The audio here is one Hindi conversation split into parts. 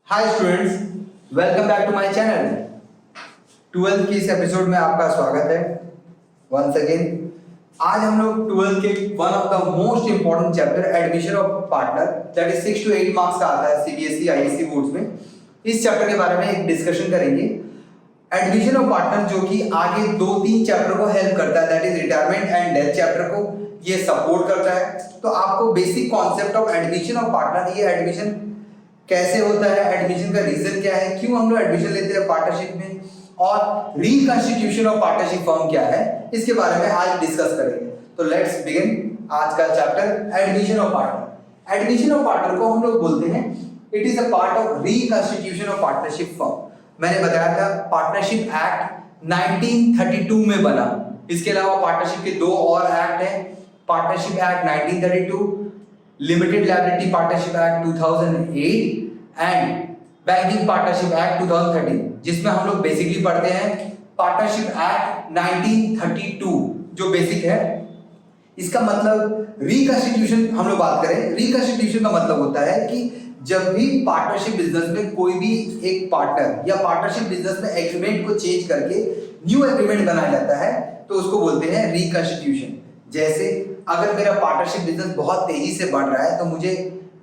Hi students, welcome back to my channel. 12th की इस एपिसोड में आपका स्वागत है वंस अगेन। आज हम लोग 12th के one of the most important chapter admission of partner that is 6 to 8 marks का आता है सीबीएसई आईएससी बोर्ड्स में। इस चैप्टर के बारे में एक डिस्कशन करेंगे। एडमिशन ऑफ पार्टनर जो कि आगे 2-3 चैप्टर को हेल्प करता है, that is retirement and death chapter को ये सपोर्ट करता है। तो आपको basic concept of admission of partner, ये एडमिशन कैसे होता है, एडमिशन का रीजन क्या है, क्यों हम लोग एडमिशन लेते हैं पार्टनरशिप में, और रिकंस्टिट्यूशन ऑफ पार्टनरशिप फर्म क्या है, इसके बारे में आज डिस्कस करेंगे। तो लेट्स बिगिन आज का chapter admission of partner. Admission of partner को हम लोग बोलते हैं it is a part of reconstitution of partnership firm. मैंने बताया था पार्टनरशिप एक्ट 1932 में बना। इसके अलावा पार्टनरशिप के दो और एक्ट हैं, partnership act 1932, limited liability partnership act 2008 and banking partnership act 2013, जिसमें हम लोग बेसिकली पढ़ते हैं पार्टनरशिप एक्ट 1932 जो बेसिक है। इसका मतलब रिकंस्टिट्यूशन हम लोग बात करें, रिकंस्टिट्यूशन का मतलब होता है कि जब भी पार्टनरशिप बिजनेस में कोई भी एक पार्टनर या पार्टनरशिप बिजनेस में एग्रीमेंट को चेंज करके न्यू एग्रीमेंट बनाया जाता है तो उसको बोलते हैं रिकंस्टिट्यूशन। जैसे अगर मेरा पार्टनरशिप बिजनेस बहुत तेजी से बढ़ रहा है तो मुझे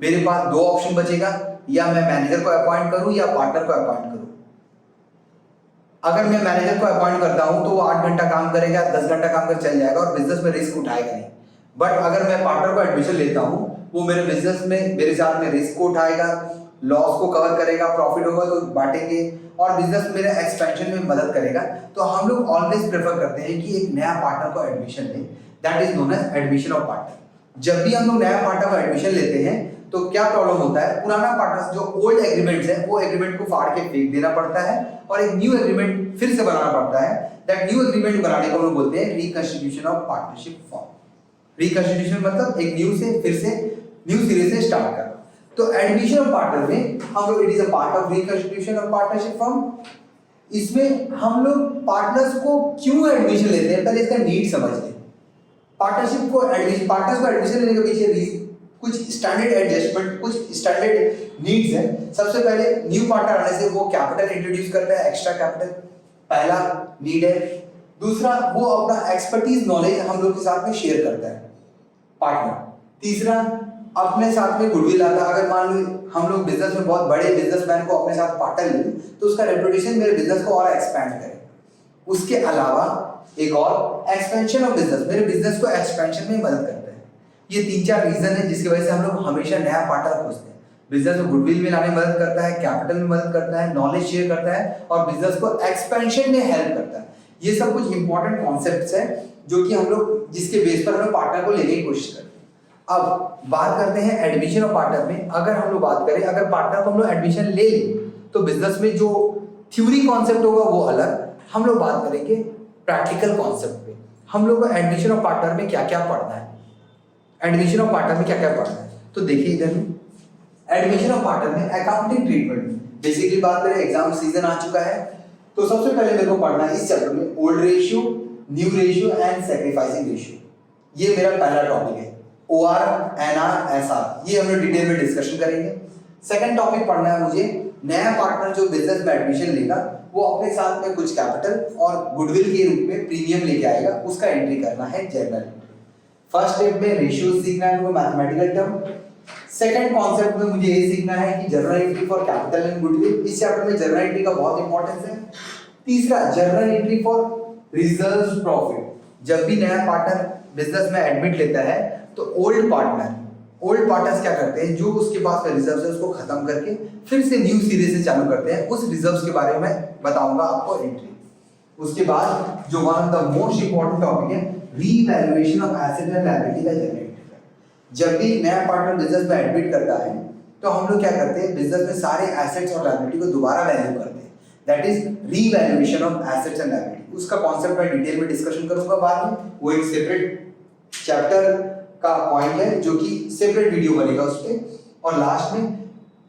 मेरे पास दो ऑप्शन बचेगा, या मैं मैनेजर को अपॉइंट करूं या पार्टनर को अपॉइंट करूं। अगर मैं मैनेजर को अपॉइंट करता हूं तो वो 8 घंटा काम करेगा, 10 घंटा काम कर चल जाएगा और बिजनेस में रिस्क उठाएगा नहीं। बट अगर मैं पार्टनर को एडमिशन लेता हूं, वो मेरे बिजनेस में मेरे साथ में रिस्क को उठाएगा, लॉस को कवर करेगा, प्रॉफिट होगा तो बांटेंगे और बिजनेस मेरे एक्सपेंशन में मदद करेगा। तो हम लोग ऑलवेज प्रेफर करते हैं कि एक नया पार्टनर को एडमिशन लें, that is known as admission of partner. जब भी हम लोग नया पार्टनर को एडमिशन लेते हैं तो क्या प्रॉब्लम होता है, पुराना पार्टनर जो ओल्ड एग्रीमेंट्स है वो एग्रीमेंट को फाड़ के फेंक देना पड़ता है और एक न्यू एग्रीमेंट फिर से बनाना पड़ता है। दैट न्यू एग्रीमेंट बनाने को हम लोग बोलते हैं reconstitution of partnership form. Reconstitution मतलब एक न्यू से फिर से न्यू सिरे से स्टार्ट करना। तो एडमिशन ऑफ पार्टनर में हम लोग it is a part of reconstitution of partnership form. इसमें हम लोग पार्टनर्स को क्यों एडमिशन लेते हैं, पहले इसका नीड समझ लें। पार्टनरशिप को एडमिशन, पार्टनर्स को एडमिशन लेने के पीछे कुछ स्टैंडर्ड एडजस्टमेंट, कुछ स्टैंडर्ड नीड्स हैं। सबसे पहले न्यू पार्टनर आने से वो कैपिटल इंट्रोड्यूस करता है, एक्स्ट्रा कैपिटल, पहला नीड है। दूसरा, वो अपना एक्सपर्टीज नॉलेज हम लोग के साथ में शेयर करता है पार्टनर। तीसरा, अपने साथ में गुडविल आता है। अगर मान लो हम लोग बिजनेस में बहुत बड़े बिजनेसमैन को अपने साथ पार्टनर लें तो उसका रेपुटेशन मेरे बिजनेस को और एक्सपैंड करे। उसके अलावा एक और एक्सपेंशन ऑफ बिजनेस, मेरे बिजनेस को एक्सपेंशन में मदद करता है। ये 3-4 रीजन है जिसकी वजह से हम लोग हमेशा नया पार्टनर खोजते हैं। बिजनेस को गुडविल में लाने में मदद करता है, कैपिटल में मदद करता है, नॉलेज शेयर करता है और बिजनेस को एक्सपेंशन में हेल्प करता है। ये सब कुछ इंपॉर्टेंट कॉन्सेप्ट्स हैं जो कि हम लोग जिसके बेस पर हम लोग पार्टनर को लेने की कोशिश करते हैं। अब बात करते हैं एडमिशन ऑफ पार्टनर में। अगर हम लोग बात करें, अगर पार्टनर को हम लोग एडमिशन ले लें तो बिजनेस में जो थ्योरी कॉन्सेप्ट होगा वो अलग, हम लोग बात करेंगे प्रैक्टिकल कॉन्सेप्ट पे। हम लोग को एडमिशन ऑफ पार्टनर में क्या क्या पढ़ना है, एडमिशन ऑफ पार्टनर में क्या क्या पढ़ना है। तो देखिए इधर में एडमिशन ऑफ पार्टनर में अकाउंटिंग ट्रीटमेंट, बेसिकली बात करें एग्जाम सीजन आ चुका है तो सबसे पहले मेरे को पढ़ना है इस चैप्टर में old ratio, new ratio and sacrificing ratio. ये मेरा पहला टॉपिक है। OR, NR, SR ये हम लोग डिटेल में डिस्कशन करेंगे। सेकंड टॉपिक पढ़ना है मुझे, नया पार्टनर जो बिजनेस में एडमिशन लेगा वो अपने साथ में कुछ कैपिटल और गुडविल के रूप में प्रीमियम लेके आएगा, उसका एंट्री करना है जर्नल एंट्री। फर्स्ट स्टेप में रेशियो सीखना है, मैथमेटिकल टर्म। सेकंड कॉन्सेप्ट में मुझे ये सीखना है कि journal entry for capital and goodwill. इस चैप्टर में जर्नल एंट्री का बहुत इंपॉर्टेंस है। तीसरा, journal entry for reserves profit. जब भी नया पार्टनर बिजनेस में एडमिट लेता है तो ओल्ड पार्टनर्स क्या करते हैं, जो उसके पास रिजर्व्स है उसको खत्म करके फिर से न्यू सीरीज से चालू करते हैं। उस रिजर्व्स के बारे में बताऊंगा आपको एंट्री। उसके बाद जो one of the most important topic है revaluation of asset and liability का जनरेट। जब भी नया पार्टनर बिजनेस में एडमिट करता है तो हम लोग क्या करते हैं, बिजनेस में सारे एसेट्स और लायबिलिटी को दोबारा वैल्यू करते हैं, that is revaluation of assets and liability. उसका कॉन्सेप्ट मैं डिटेल में डिस्कशन करूंगा बाद में, वो एक सेपरेट चैप्टर का पॉइंट है जो कि सेपरेट वीडियो बनेगा उस पर। और लास्ट में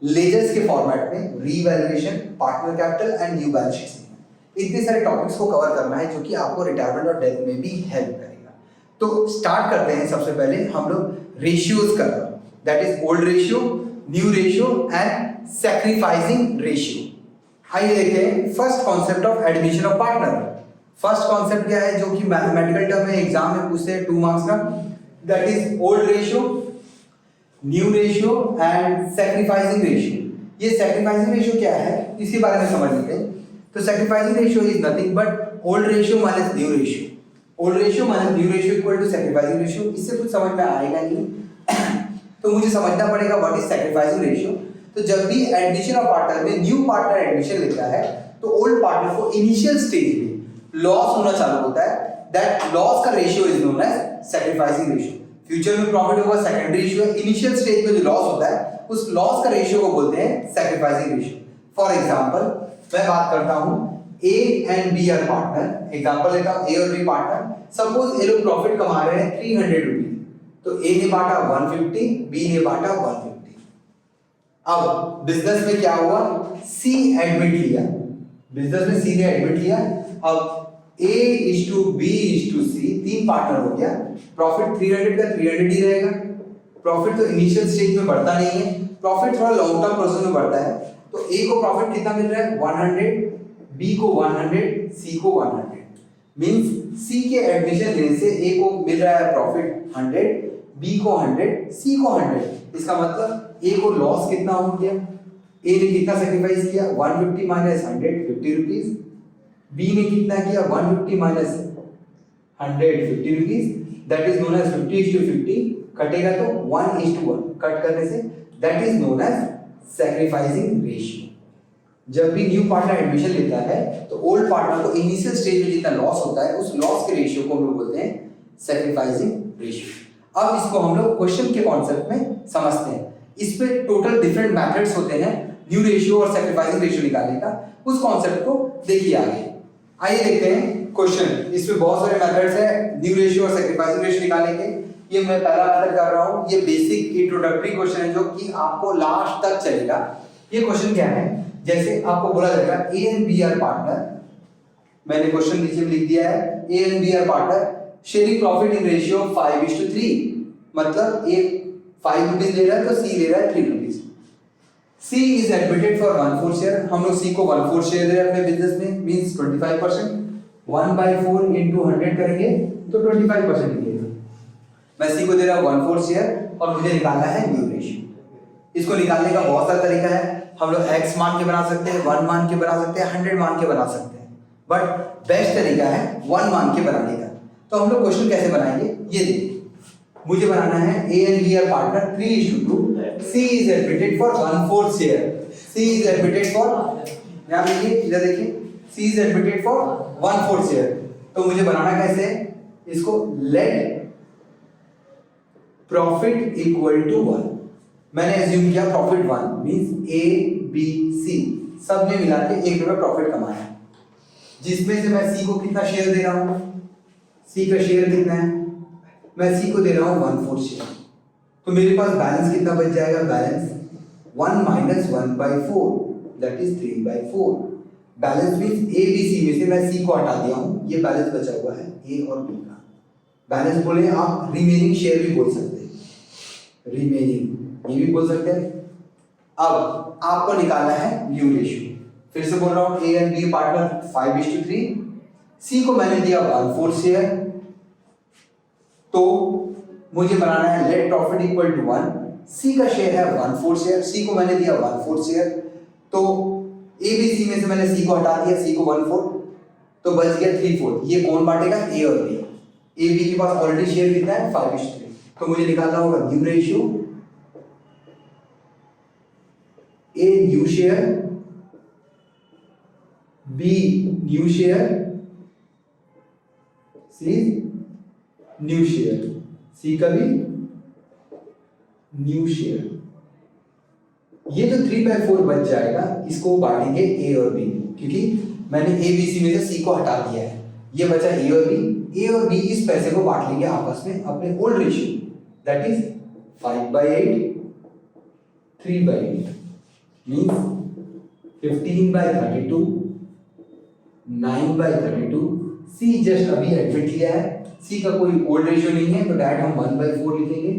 लेजर्स के फॉर्मेट में revaluation, partner capital and new balance sheet. इतने सारे टॉपिक्स को कवर करना है जो कि आपको रिटायरमेंट और डेथ में भी हेल्प करेगा। तो स्टार्ट करते हैं। सबसे पहले हम लोग रेशियोज कर रहे हैं, that is old ratio, new ratio and sacrificing ratio. आइए देखते हैं first concept of admission of partner. First concept क्या है जो कि मैथमेटिकल टर्म में एग्जाम में पूछते हैं 2 मार्क्स का, that is old ratio, new ratio and sacrificing ratio. ये सैक्रिफाइसिंग रेशियो क्या है इसी बारे में समझ लेते हैं। तो sacrificing ratio is nothing but old ratio minus new ratio. Old ratio minus new ratio equal to sacrificing ratio. इससे कुछ समझ में आएगा नहीं तो मुझे समझना पड़ेगा व्हाट इज सैक्रिफाइसिंग रेशियो। तो जब भी एडमिशन ऑफ पार्टनर में न्यू पार्टनर एडमिशन लेता है तो ओल्ड पार्टनर को इनिशियल स्टेज में लॉस होना चालू होता है, दैट लॉस का ratio is known as sacrificing ratio. Future में प्रॉफिट होगा सेकेंडरी रेशियो, इनिशियल स्टेज में जो लॉस होता है उस लॉस का रेशियो को बोलते हैं सैक्रिफाइसिंग रेशियो। फॉर एग्जांपल मैं बात करता हूं A and B are partner, example लेता हूं ए और बी पार्टनर। सपोज ये लोग प्रॉफिट कमा रहे हैं 300 रुपीज, तो ए ने बांटा 150, बी ने बांटा 150। अब बिजनेस में क्या हुआ, सी एडमिट लिया, बिजनेस में सी ने एडमिट लिया। अब A is to B is to C, 3 partner हो गया। प्रॉफिट 300 का 300 ही रहेगा। प्रॉफिट तो इनिशियल स्टेज में बढ़ता नहीं है, प्रॉफिट थोड़ा लॉन्ग टर्म प्रोसेस में बढ़ता है। तो A को प्रॉफिट कितना मिल रहा है 100, B को 100, C को 100। मींस C के एडमिशन लेने से A को मिल रहा है प्रॉफिट 100, B को 100, C को 100। इसका मतलब A को लॉस कितना हो गया, A ने कितना सैक्रिफाइस किया 150 माइनस 100 50 रुपीज। B ने कितना किया 150 minus 100 50 rupees, that is known as 50:50। कटेगा तो 1:1, कट करने से that is known as sacrificing ratio. जब भी न्यू पार्टनर एडमिशन लेता है तो ओल्ड पार्टनर को इनिशियल स्टेज में जितना लॉस होता है उस लॉस के रेशियो को हम लोग बोलते हैं सैक्रिफाइसिंग रेशियो। अब इसको हम लोग क्वेश्चन के कॉन्सेप्ट में समझते हैं। इस पे टोटल डिफरेंट मेथड्स होते हैं न्यू रेशियो और सैक्रिफाइसिंग रेशियो निकालने का। उस कॉन्सेप्ट को देखिए आगे। आइए देखते हैं क्वेश्चन। इसमें बहुत सारे मेथड्स हैं न्यू रेशियो और सैक्रिफाइसिंग रेशियो निकालने के। ये मैं पहला मेथड कर रहा हूं, ये बेसिक इंट्रोडक्टरी क्वेश्चन है जो कि आपको लास्ट तक चलेगा। ये क्वेश्चन क्या है, जैसे आपको बोला जाएगा A and B are partner, मैंने क्वेश्चन नीचे में लिख दिया है A and B are partner sharing profit in ratio 5:3। मतलब ए 5 रुपीज ले रहा है तो सी ले रहा है 3 rupees. C is admitted for 1/4 share, हम लोग C को 1/4 शेयर दे रहे हैं अपने बिजनेस में, मींस 25%। 1/4 into 100 करेंगे तो 25% निकलेगा। मैं C को दे रहा हूं 1/4 शेयर और मुझे निकालना है न्यू रेशियो। इसको निकालने का बहुत सारा तरीका है। हम लोग x मान के बना सकते हैं, 1 मान के बना सकते हैं, 100 मान के बना सकते हैं, बट बेस्ट तरीका है 1 मान के बनाने का। तो हम लोग क्वेश्चन कैसे बनाएंगे ये देखिए। मुझे बनाना है A and B are partner 3:2, C is admitted for 1/4 share, C is admitted for, यहाँ देखिए इधर देखिए C is admitted for 1/4 share। तो मुझे बनाना कैसे है इसको, let profit equal to 1। मैंने एज्यूम किया profit 1 means A B C सब ने मिला के 1 रुपये प्रॉफिट कमाया, जिसमें से मैं C को कितना शेयर दे रहा हूँ, C का शेयर कितना है, मैं C को दे रहा हूँ 1/4 शेयर। तो मेरे पास बैलेंस कितना बच जाएगा, balance 1 minus 1/4 that is 3/4। Balance means A B C में से मैं C को हटा दिया हूँ, ये बैलेंस बचा हुआ है A और B का। बैलेंस बोले आप रिमेनिंग शेयर भी बोल सकते हैं, रिमेनिंग ये भी बोल सकते हैं। अब आपको निकालना है न्यू रेशियो। फिर से बोल रहा हूँ A and B partner 5:3, C को मैंने दिया 1/4 शेयर, तो मुझे बनाना है let profit equal to 1। C का शेयर है 1/4 शेयर, C को मैंने दिया 1/4 शेयर, तो A B C में से मैंने C को हटा दिया, C को 1/4, तो बच गया 3/4। ये कौन बांटेगा, A और B। A B के पास ऑलरेडी शेयर कितना है 5:3, तो मुझे निकालना होगा new ratio. A new share, B new share, C new share, C का भी न्यू शेयर। ये जो 3/4 बच जाएगा इसको बांटेंगे A और B, क्योंकि मैंने A B C में से C को हटा दिया है, ये बचा A और B। A और B इस पैसे को बांट लेंगे आपस में अपने old ratio, that is 5/8 3/8 means 15/32 9/32। C just अभी एडमिट लिया है, C का कोई ओल्ड रेशियो नहीं है, तो डायरेक्ट हम 1/4 लिखेंगे।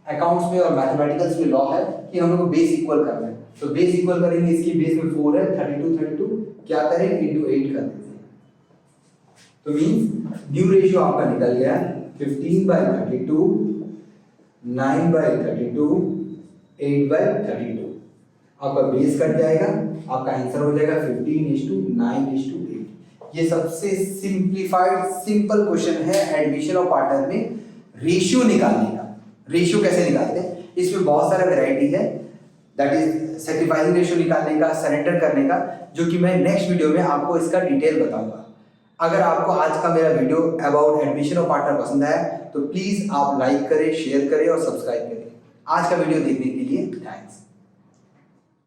अकाउंट्स में और मैथमेटिकल्स में लॉ है कि हम लोग को बेस इक्वल करना है, तो बेस इक्वल करेंगे, इसकी बेस में 4 है, 32 क्या करें इंटू 8 कर देते हैं। तो मीन्स न्यू रेशियो आपका निकल गया 15/32, 9/32, 8/32। आपका बेस कट जाएगा, आपका आंसर हो जाएगा 15:9:8। ये सबसे सिंपलीफाइड सिंपल क्वेश्चन है एडमिशन ऑफ पार्टनर में रेशियो निकालने का। रेशियो कैसे निकालते हैं, इसमें बहुत सारा वैरायटी है, दैट इज सैक्रिफाइसिंग रेशियो निकालने का, सरेंडर करने का, जो कि मैं नेक्स्ट वीडियो में आपको इसका डिटेल बताऊंगा। अगर आपको आज का मेरा video about admission of partner पसंद आया तो प्लीज आप लाइक करें, शेयर करें और सब्सक्राइब करें। आज का वीडियो देखने के लिए थैंक्स।